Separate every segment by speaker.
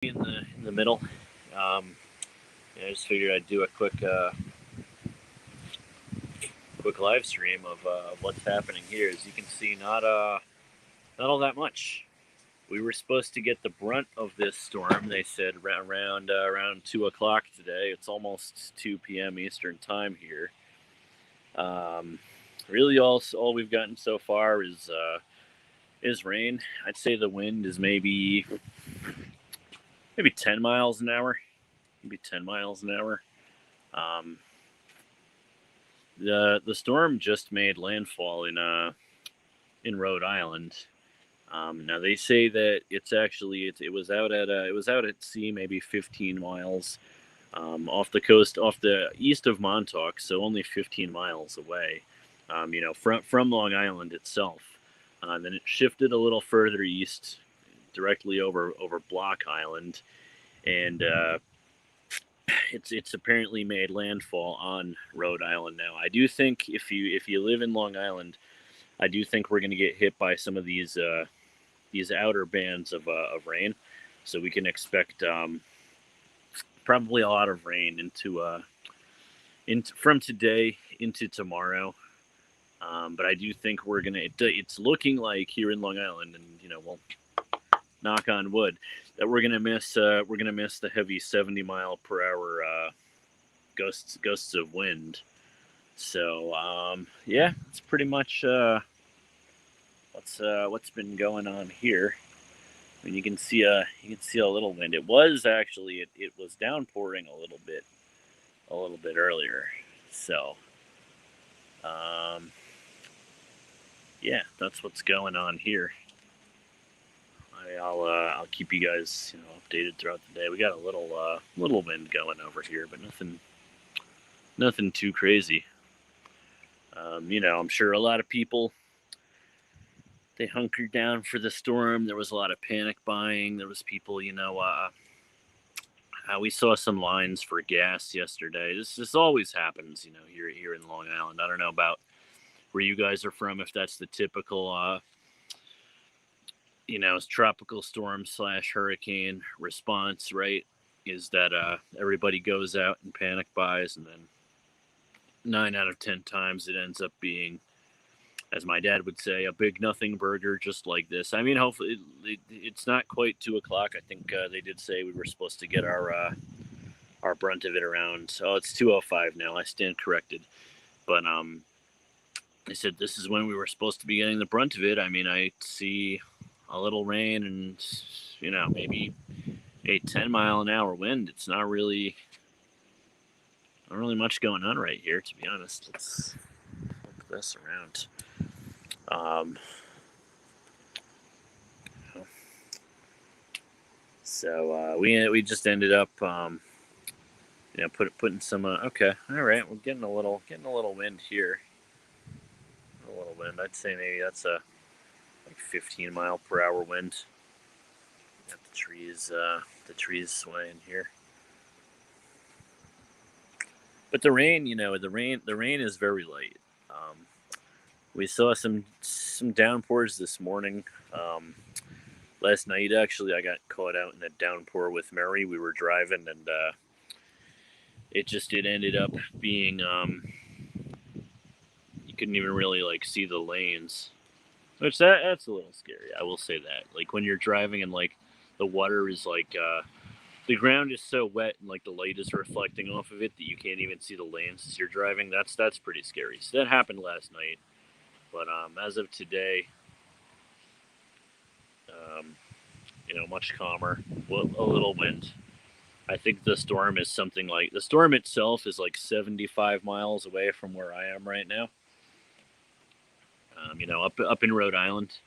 Speaker 1: in the middle. Um, yeah, I just figured I'd do a quick live stream of what's happening here. As you can see, not all that much. We were supposed to get the brunt of this storm. They said around 2 o'clock today. It's almost 2 p.m. Eastern time here. Um, really, all we've gotten so far is rain. I'd say the wind is maybe 10 miles an hour. Maybe 10 miles an hour. Um, the storm just made landfall in Rhode Island. Now they say that it was out at sea, maybe 15 miles off the coast, off the east of Montauk, so only 15 miles away. From Long Island itself. Then it shifted a little further east, directly over Block Island, and it's apparently made landfall on Rhode Island now. I do think if you live in Long Island, I do think we're going to get hit by some of these outer bands of rain, so we can expect probably a lot of rain from today into tomorrow. But I do think we're gonna. It's looking like here in Long Island, and we'll knock on wood that we're gonna miss the heavy 70-mile-per-hour gusts of wind. So yeah, it's pretty much what's been going on here. I mean, you can see a little wind. It was downpouring a little bit earlier. So um, yeah, that's what's going on here. I'll keep you guys updated throughout the day. We got a little wind going over here, but nothing too crazy. I'm sure a lot of people, they hunkered down for the storm. There was a lot of panic buying. There was people, we saw some lines for gas yesterday. This always happens, here in Long Island. I don't know about where you guys are from, if that's the typical, tropical storm slash hurricane response, right? Is that everybody goes out and panic buys, and then 9 out of 10 times it ends up being, as my dad would say, a big nothing burger, just like this. I mean, hopefully it's not quite 2 o'clock. I think they did say we were supposed to get our brunt of it around. Oh, it's 2:05 now. I stand corrected, but they said this is when we were supposed to be getting the brunt of it. I mean, I see a little rain and maybe a 10-mile-an-hour wind. It's not really much going on right here, to be honest. Let's flip this around. Um, so we just ended up putting some okay, all right, we're getting a little wind here. A little wind. I'd say maybe that's a like 15-mile-per-hour wind. Got the trees swaying here. But the rain is very light. We saw some downpours this morning. Last night, actually, I got caught out in a downpour with Mary. We were driving, and it ended up being you couldn't even really like see the lanes, which that's a little scary. I will say that. Like when you're driving and like the water is like the ground is so wet and like the light is reflecting off of it that you can't even see the lanes as you're driving. That's pretty scary. So that happened last night. But as of today, um, much calmer. A little wind. I think the storm itself is like 75 miles away from where I am right now. Up in Rhode Island.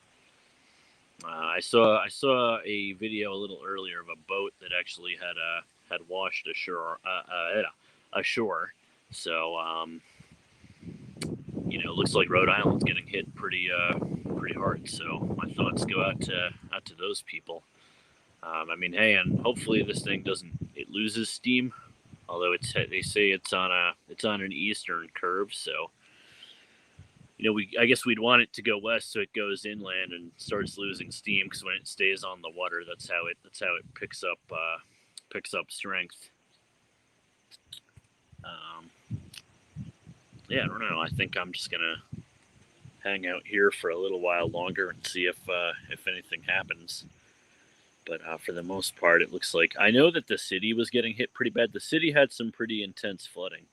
Speaker 1: I saw a video a little earlier of a boat that actually had washed ashore. So looks like Rhode Island's getting hit pretty hard. So my thoughts go out to those people. I mean, hey, and hopefully this thing it loses steam. Although they say it's on an eastern curve, so I guess we'd want it to go west so it goes inland and starts losing steam because when it stays on the water, that's how it picks up strength. Um, yeah, I don't know. I think I'm just gonna hang out here for a little while longer and see if anything happens. But for the most part, it looks like I know that the city was getting hit pretty bad. The city had some pretty intense flooding,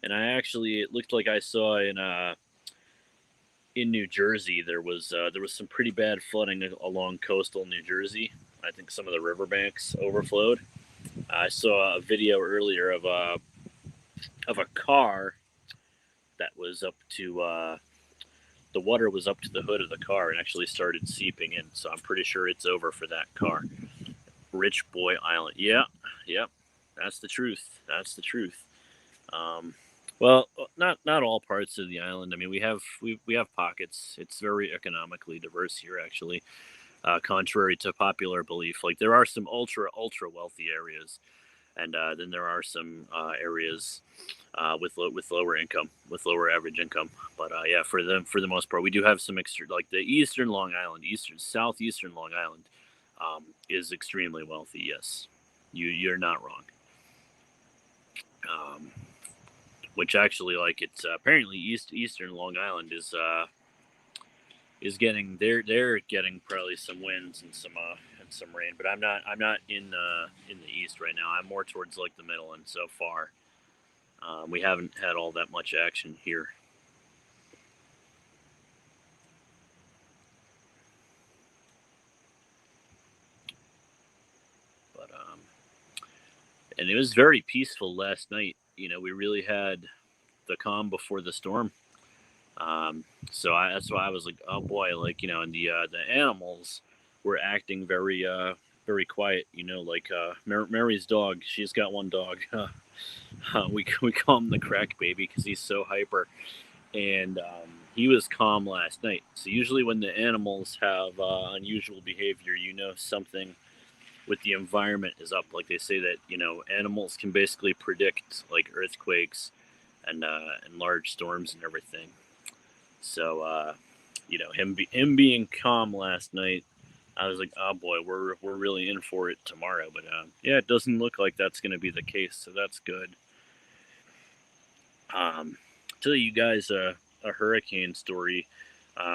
Speaker 1: and it looked like I saw in New Jersey there was some pretty bad flooding along coastal New Jersey. I think some of the riverbanks overflowed. I saw a video earlier of a car that was up to the water was up to the hood of the car and actually started seeping in. So I'm pretty sure it's over for that car. Rich Boy Island. Yeah, yep. That's the truth. That's the truth. Um, well, not all parts of the island. I mean, we have pockets. It's very economically diverse here, actually. Contrary to popular belief, like there are some ultra wealthy areas, and then there are some areas with lower income, with lower average income. But yeah, for the most part, we do have some extra, like the eastern Long Island, eastern southeastern Long Island, is extremely wealthy. Yes, you're not wrong. Um, which actually, like, it's apparently eastern Long Island is getting they're getting probably some winds and some rain. But I'm not in the east right now. I'm more towards like the middle, and so far we haven't had all that much action here. But and it was very peaceful last night. We really had the calm before the storm. That's why I was like, oh boy, like and the animals were acting very quiet. Like Mary's dog. She's got one dog. We call him the crack baby because he's so hyper, and he was calm last night. So usually when the animals have unusual behavior, something with the environment is up. Like they say that animals can basically predict like earthquakes and large storms and everything. So him being calm last night, I was like, oh boy, we're really in for it tomorrow. But yeah, it doesn't look like that's going to be the case, so that's good. Tell you guys a hurricane story.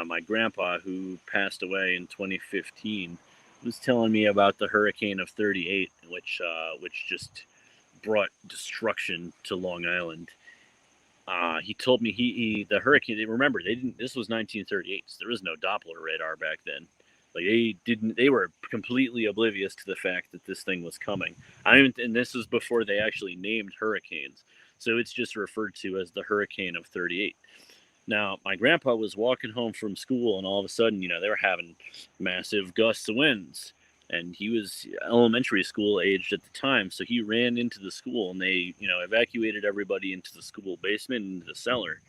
Speaker 1: My grandpa, who passed away in 2015, was telling me about the hurricane of '38, which just brought destruction to Long Island. He told me the hurricane. Remember, they didn't. This was 1938. So there was no Doppler radar back then. Like they didn't. They were completely oblivious to the fact that this thing was coming. And this was before they actually named hurricanes. So it's just referred to as the hurricane of '38. Now, my grandpa was walking home from school, and all of a sudden, they were having massive gusts of winds. And he was elementary school aged at the time, so he ran into the school, and they, evacuated everybody into the school basement and into the cellar.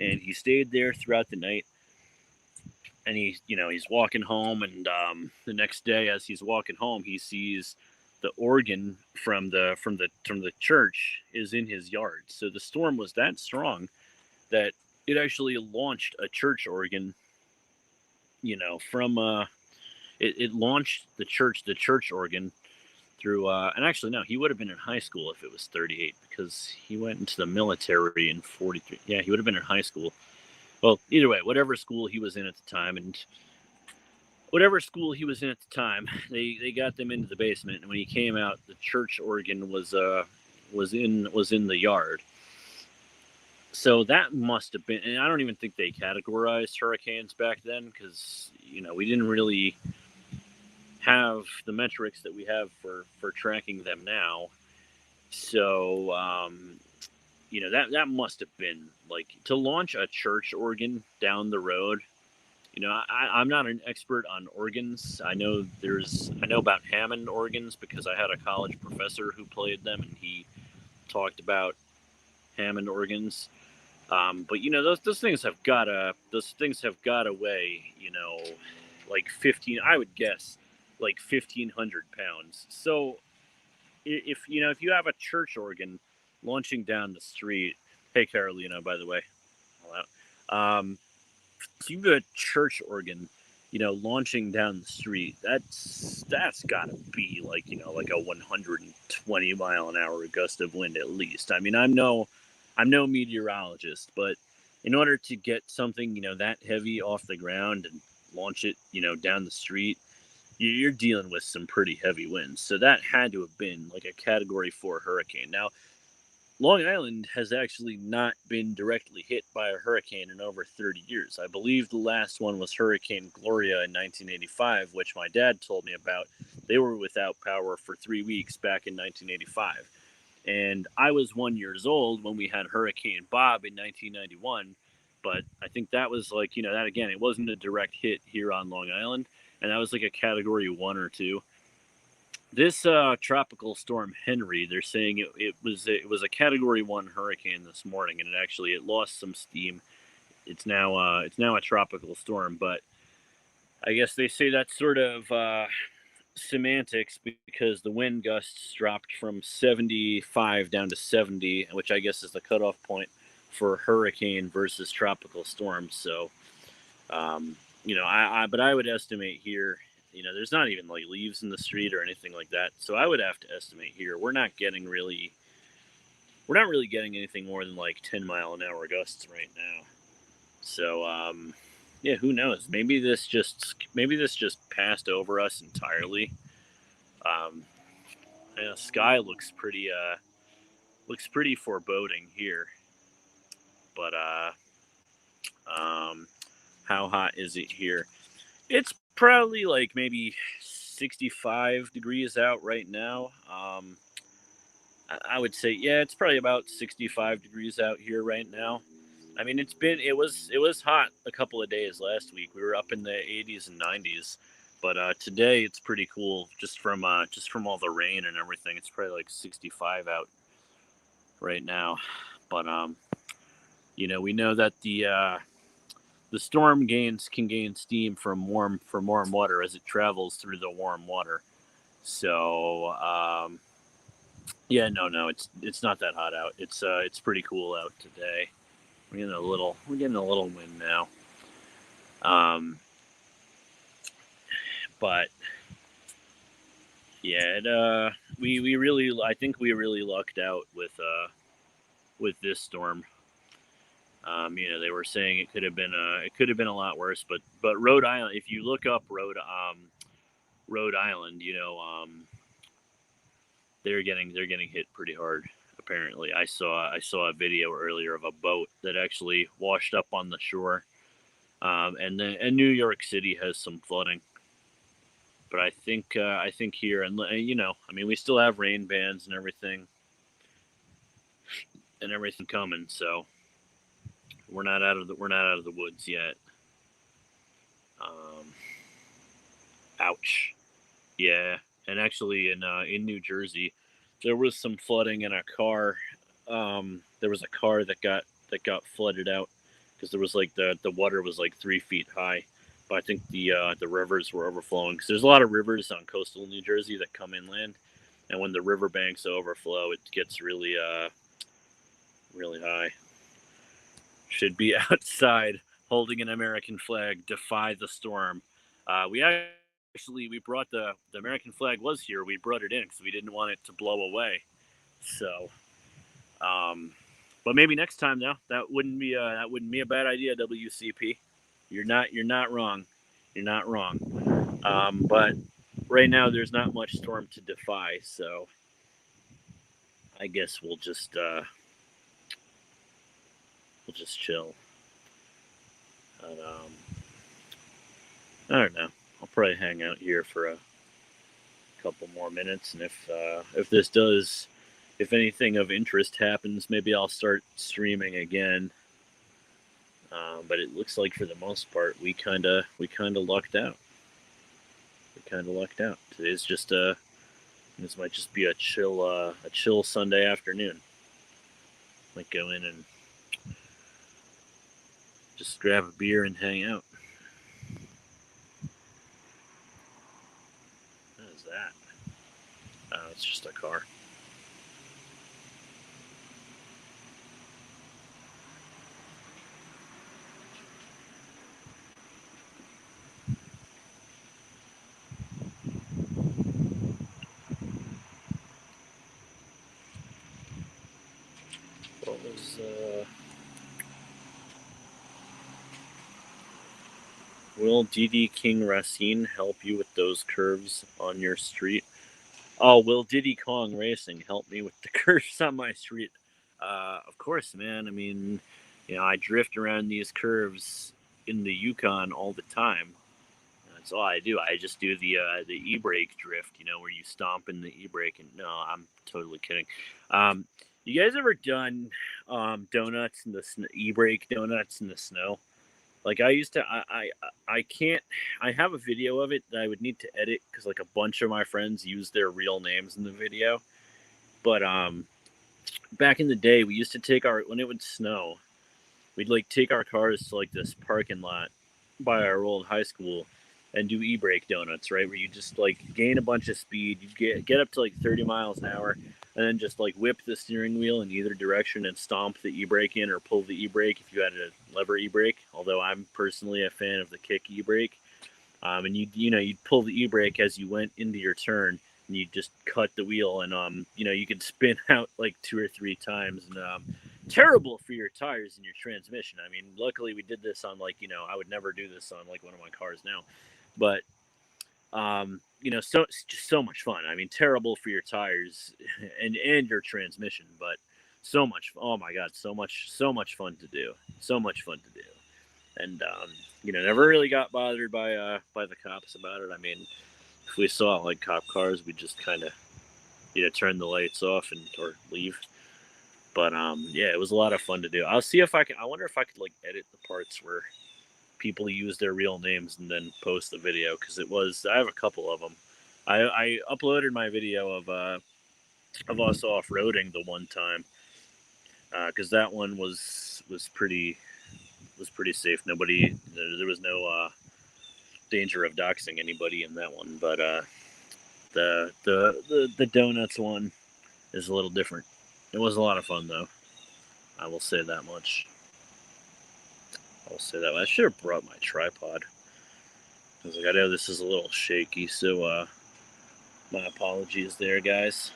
Speaker 1: And he stayed there throughout the night. And he's walking home, and the next day, as he's walking home, he sees the organ from the church is in his yard. So the storm was that strong that it actually launched a church organ, from it launched the church organ through and actually no, he would have been in high school if it was 38 because he went into the military in 43. Yeah, he would have been in high school. Well, either way, whatever school he was in at the time, they got them into the basement, and when he came out, the church organ was in the yard. So that must have been, and I don't even think they categorized hurricanes back then because we didn't really have the metrics that we have for tracking them now. So that must have been like to launch a church organ down the road. I'm not an expert on organs. I know about Hammond organs because I had a college professor who played them, and he talked about Hammond organs. But those things have got to weigh, like 15. I would guess like 1,500 pounds. So if you have a church organ launching down the street, hey Carolina, by the way, hello. if you've got a church organ, launching down the street, that's got to be like like a 120-mile-an-hour gust of wind at least. I mean, I'm no meteorologist, but in order to get something that heavy off the ground and launch it down the street, you're dealing with some pretty heavy winds. So that had to have been like a Category 4 hurricane. Now, Long Island has actually not been directly hit by a hurricane in over 30 years. I believe the last one was Hurricane Gloria in 1985, which my dad told me about. They were without power for 3 weeks back in 1985. And I was 1 year old when we had Hurricane Bob in 1991. But I think that was like, that again, it wasn't a direct hit here on Long Island. And that was like a Category 1 or 2. This tropical storm Henri, they're saying it was a Category 1 hurricane this morning, and it lost some steam. It's now a tropical storm, but I guess they say that's sort of semantics because the wind gusts dropped from 75 down to 70, which I guess is the cutoff point for hurricane versus tropical storm. So but I would estimate here, there's not even like leaves in the street or anything like that. So I would have to estimate here, we're not really getting anything more than like 10-mile-an-hour gusts right now. So, yeah, who knows? Maybe this just passed over us entirely. Um, Sky looks pretty foreboding here, but how hot is it here? It's probably like maybe 65 degrees out right now. I would say, yeah, it's probably about 65 degrees out here right now. I mean, it was hot a couple of days last week. We were up in the 80s and 90s, but today it's pretty cool just from all the rain and everything. It's probably like 65 out right now, but we know that the storm can gain steam from warm water as it travels through the warm water. So yeah, no, it's not that hot out. It's pretty cool out today. We're getting a little wind now. Um, but yeah, we really, I think we really lucked out with this storm. They were saying it could have been a lot worse, but Rhode Island. If you look up Rhode Island, they're getting hit pretty hard. Apparently, I saw a video earlier of a boat that actually washed up on the shore, and New York City has some flooding. But I think here, I mean, we still have rain bands and everything coming, so we're not out of the woods yet. Um, ouch. Yeah, and actually in New Jersey, there was some flooding in a car. There was a car that got flooded out because there was like the water was like 3 feet high. But I think the rivers were overflowing because there's a lot of rivers on coastal New Jersey that come inland, and when the riverbanks overflow, it gets really high. Should be outside holding an American flag, defy the storm. We brought the American flag was here. We brought it in because we didn't want it to blow away. So, um, but maybe next time though, that wouldn't be a bad idea. WCP, you're not wrong. You're not wrong. But right now there's not much storm to defy, so I guess we'll just chill. But, I don't know. I'll probably hang out here for a couple more minutes, and if anything of interest happens, maybe I'll start streaming again. But it looks like for the most part, we kind of lucked out. We kind of lucked out. This might just be a chill Sunday afternoon. Might go in and just grab a beer and hang out. What is that? Oh, it's just a car. was will DD King Racine help you with those curves on your street? Oh, will Diddy Kong Racing help me with the curves on my street? Of course, man. I mean, I drift around these curves in the Yukon all the time. That's all I do. I just do the e-brake drift, where you stomp in the e-brake. And no, I'm totally kidding. Um, you guys ever done donuts in the e-brake donuts in the snow? Like I used to, I can't. I have a video of it that I would need to edit because like a bunch of my friends use their real names in the video. But back in the day, we used to take when it would snow, we'd like take our cars to like this parking lot by our old high school and do e-brake donuts, right? Where you just like gain a bunch of speed, you get up to like 30 miles an hour, and then just like whip the steering wheel in either direction and stomp the e-brake in or pull the e-brake if you had a lever e-brake. Although I'm personally a fan of the kick e-brake. And you'd pull the e-brake as you went into your turn, and you just cut the wheel, and you could spin out like 2 or 3 times, and terrible for your tires and your transmission. I mean, luckily we did this on like I would never do this on like one of my cars now, but so it's just so much fun. I mean, terrible for your tires and your transmission, but so much. Oh my god, so much fun to do. So much fun to do. And never really got bothered by the cops about it. I mean, if we saw like cop cars, we'd just kind of turn the lights off or leave. But yeah, it was a lot of fun to do. I'll see if I can. I wonder if I could like edit the parts where people use their real names and then post the video because it was. I have a couple of them. I uploaded my video of us off roading the one time because that one was pretty safe. Nobody, there was no danger of doxing anybody in that one. But the donuts one is a little different. It was a lot of fun though. I will say that much. I should have brought my tripod. I was like, I know this is a little shaky, so my apologies there, guys.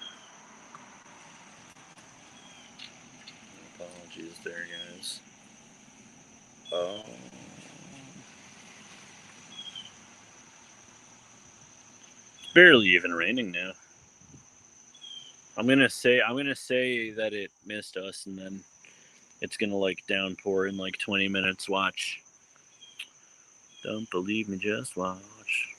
Speaker 1: Uh, it's barely even raining now. I'm gonna say that it missed us, and then it's gonna like downpour in like 20 minutes. Watch. Don't believe me, just watch.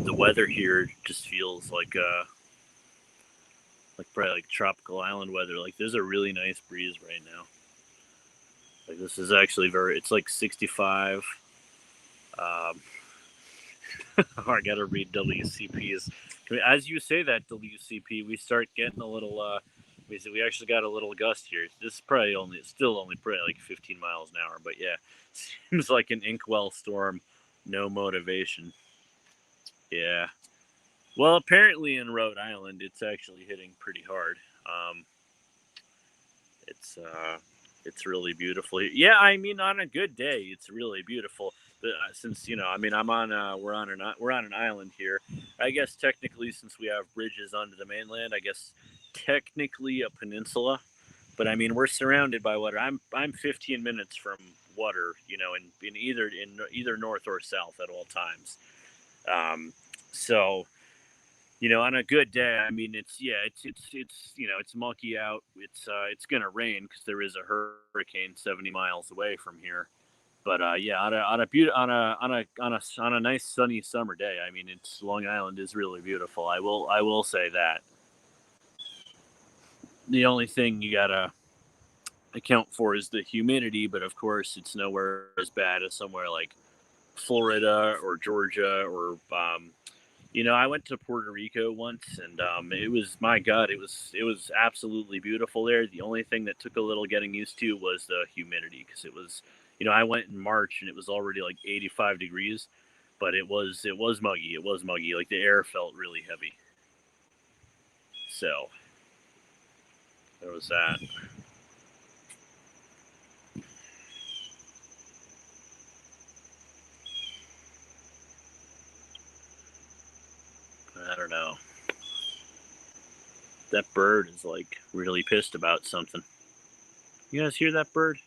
Speaker 1: The weather here just feels like probably like tropical island weather. Like there's a really nice breeze right now. Like this is actually it's like 65. Um, I gotta read WCPs. As you say that WCP, we start getting a little. We actually got a little gust here. This is probably still only probably like 15 miles an hour, but yeah, seems like an inkwell storm. No motivation. Yeah. Well, apparently in Rhode Island, it's actually hitting pretty hard. It's it's really beautiful. Yeah, I mean, on a good day, it's really beautiful. But since I mean, we're on an island here. I guess technically, since we have bridges onto the mainland, I guess technically a peninsula. But I mean, we're surrounded by water. I'm 15 minutes from water, in either north or south at all times. So on a good day, I mean, it's mucky out. It's gonna rain because there is a hurricane 70 miles away from here. But yeah, on a nice sunny summer day, I mean, it's Long Island is really beautiful. I will say that. The only thing you gotta account for is the humidity, but of course, it's nowhere as bad as somewhere like Florida or Georgia or I went to Puerto Rico once, and it was my God, it was absolutely beautiful there. The only thing that took a little getting used to was the humidity because it was, I went in March and it was already like 85 degrees, but it was muggy. It was muggy. Like the air felt really heavy. So there was that. know. That bird is like really pissed about something. You guys hear that bird?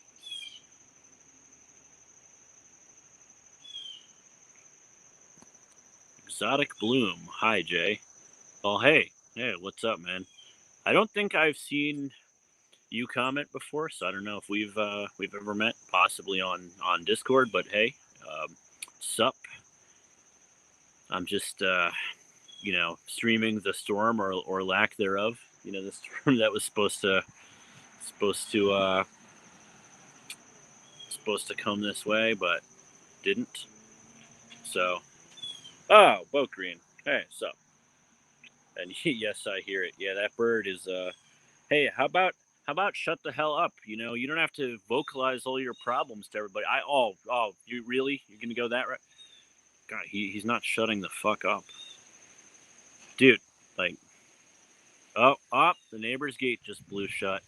Speaker 1: Exotic Bloom. Hi, Jay. Oh, hey. Hey, what's up, man? I don't think I've seen you comment before, so I don't know if we've ever met, possibly on Discord. But hey, sup? I'm just streaming the storm or lack thereof. The storm that was supposed to come this way, but didn't. So, oh, boat green. Hey, sup? And yes, I hear it. Yeah, that bird is. Hey, how about shut the hell up? You don't have to vocalize all your problems to everybody. You really? You're gonna go that right? God, he's not shutting the fuck up, dude. Like, oh, the neighbor's gate just blew shut.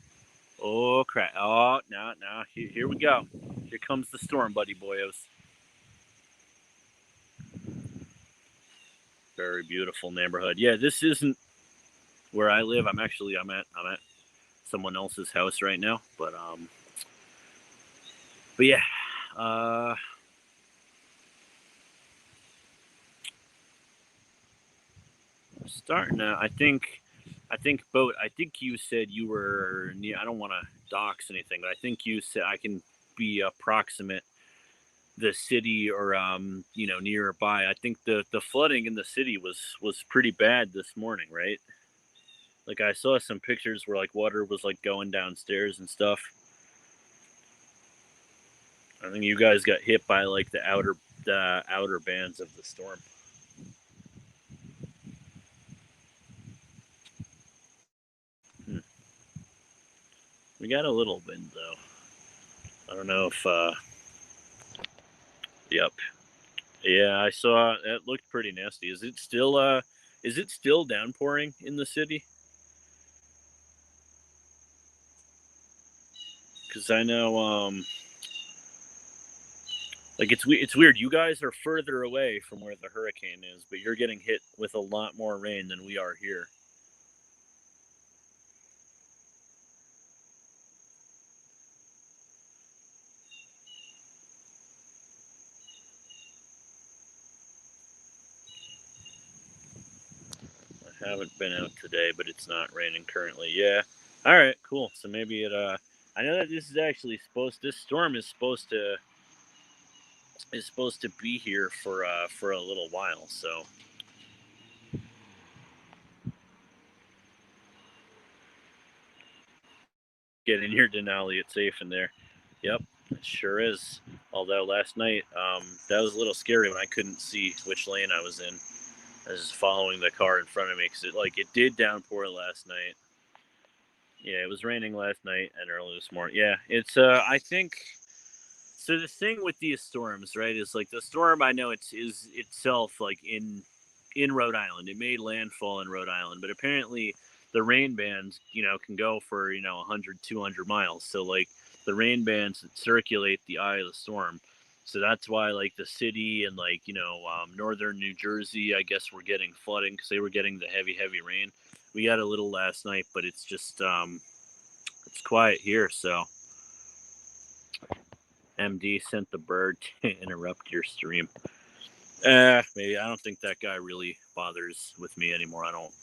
Speaker 1: Oh crap! Oh, no, here we go. Here comes the storm, buddy boyos. Very beautiful neighborhood. Yeah, this isn't where I live. I'm at someone else's house right now, but yeah, uh, starting to. I think boat. I think you said you were near. I don't want to dox anything, but I think you said I can be approximate the city or nearby. I think the flooding in the city was pretty bad this morning, right? Like I saw some pictures where like water was like going downstairs and stuff. I think you guys got hit by like the outer bands of the storm. Hmm. We got a little wind though. I don't know if yep. Yeah, I saw it looked pretty nasty. Is it still downpouring in the city? Cuz I know like it's weird. You guys are further away from where the hurricane is, but you're getting hit with a lot more rain than we are here. I haven't been out today, but it's not raining currently. Yeah. All right, cool. So maybe I know that this is actually this storm is supposed to be here for a little while. So get in your Denali. It's safe in there. Yep, it sure is. Although last night, that was a little scary when I couldn't see which lane I was in. I was just following the car in front of me because it did downpour last night. Yeah, it was raining last night and early this morning. Yeah, it's I think so. The thing with these storms, right, is like the storm. I know is itself like in Rhode Island. It made landfall in Rhode Island, but apparently the rain bands, can go for 100, 200 miles. So like the rain bands that circulate the eye of the storm. So that's why like the city and like northern New Jersey, I guess, were getting flooding because they were getting the heavy rain. We got a little last night, but it's just it's quiet here. So MD sent the bird to interrupt your stream. Maybe I don't think that guy really bothers with me anymore. I don't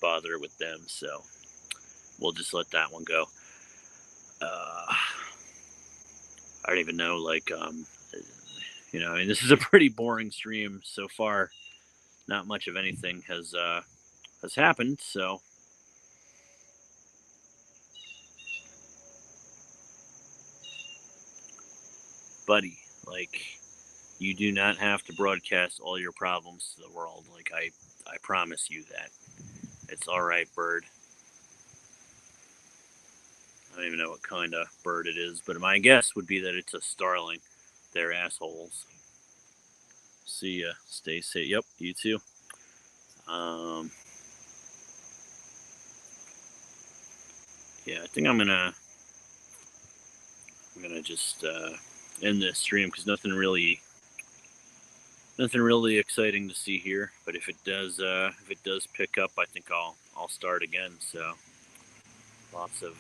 Speaker 1: bother with them, so we'll just let that one go. I don't even know, like, I mean, this is a pretty boring stream so far. Not much of anything has happened, so buddy, like, you do not have to broadcast all your problems to the world. Like, I promise you that. It's all right, bird. I don't even know what kind of bird it is, but my guess would be that it's a starling. They're assholes. See ya. Stay safe. Yep, you too. Um, yeah, I think I'm gonna just end this stream because nothing nothing really exciting to see here. But if it does pick up, I think I'll start again. So lots of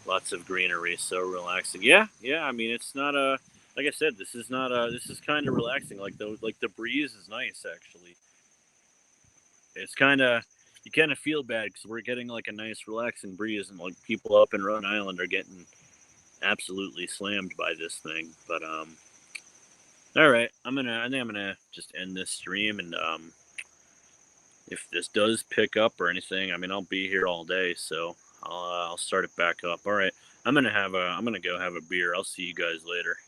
Speaker 1: lots of greenery, so relaxing. Yeah, yeah. I mean, it's not a like I said. This is not a. This is kind of relaxing. Like the breeze is nice actually. It's kind of you kind of feel bad because we're getting like a nice relaxing breeze, and like people up in Rhode Island are getting absolutely slammed by this thing. But all right, I think I'm gonna just end this stream, and if this does pick up or anything, I mean, I'll be here all day, so I'll start it back up. All right, I'm gonna go have a beer. I'll see you guys later.